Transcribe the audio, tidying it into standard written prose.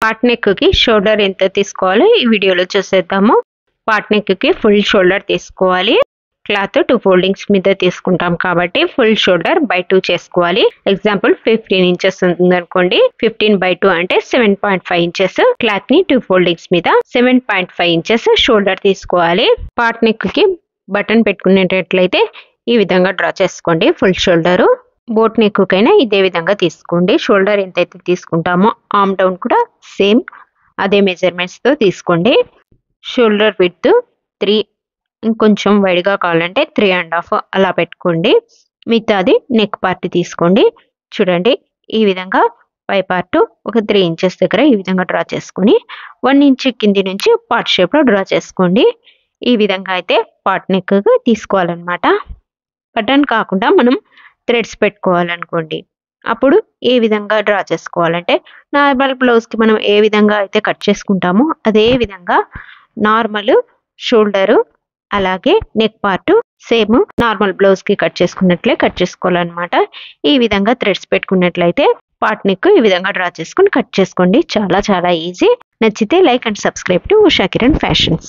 Part neck కి shoulder ఎంత తీసుకోవాలో ఈ వీడియోలో చూసేద్దాము. పార్ట్ నెక్ కి ఫుల్ షోల్డర్ తీసుకోవాలి. క్లాత్ 2 ఫోల్డింగ్స్ మీద తీసుకుంటాం కాబట్టి ఫుల్ షోల్డర్ బై 2 చేసుకోవాలి. ఎగ్జాంపుల్ 15 ఇంచెస్ ఉంది అనుకోండి. 15/2 అంటే 7.5 ఇంచెస్ క్లాత్ ని 2 ఫోల్డింగ్స్ మీద 7.5 ఇంచెస్ షోల్డర్ తీసుకోవాలి. పార్ట్ నెక్ కి బటన్ పెట్టుకునేటట్లయితే ఈ విధంగా డ్రా చేసుకోండి. ఫుల్ షోల్డర్ బోట్ నెక్ కైనా ఇదే విధంగా తీసుకోండి. షోల్డర్ ఎంతైతే తీసుకుంటామో ఆర్మ్ డౌన్ కూడా సేమ్ అదే మెజర్మెంట్స్ తో తీసుకోండి. షోల్డర్ విడ్త్ 3, ఇంకొంచెం వైడ్గా కావాలంటే 3.5 అలా పెట్టుకోండి. మిగతాది నెక్ పార్ట్ తీసుకోండి. చూడండి ఈ విధంగా పై పార్ట్ ఒక 3 ఇంచెస్ దగ్గర ఈ విధంగా డ్రా చేసుకుని 1 ఇంచ్ కింది నుంచి పార్ట్ షేప్ లో డ్రా చేసుకోండి. ఈ విధంగా అయితే పార్ట్ నెక్ తీసుకోవాలన్నమాట. బటన్ కాకుండా మనం థ్రెడ్స్ పెట్టుకోవాలనుకోండి. అప్పుడు ఏ విధంగా డ్రా చేసుకోవాలంటే నార్మల్ బ్లౌజ్ కి మనం ఏ విధంగా అయితే కట్ చేసుకుంటామో అదే విధంగా నార్మల్ షోల్డర్ అలాగే neck part same normal blouse కి కట్ చేసుకున్నట్లే కట్ చేసుకోవాలన్నమాట. ఈ విధంగా థ్రెడ్స్ పెట్టుకున్నట్లయితే పార్ట్ నెక్ ఈ విధంగా డ్రా చేసుకుని కట్ చేసుకోండి. చాలా ఈజీ. నచ్చితే like and subscribe to Usha Kiran fashions.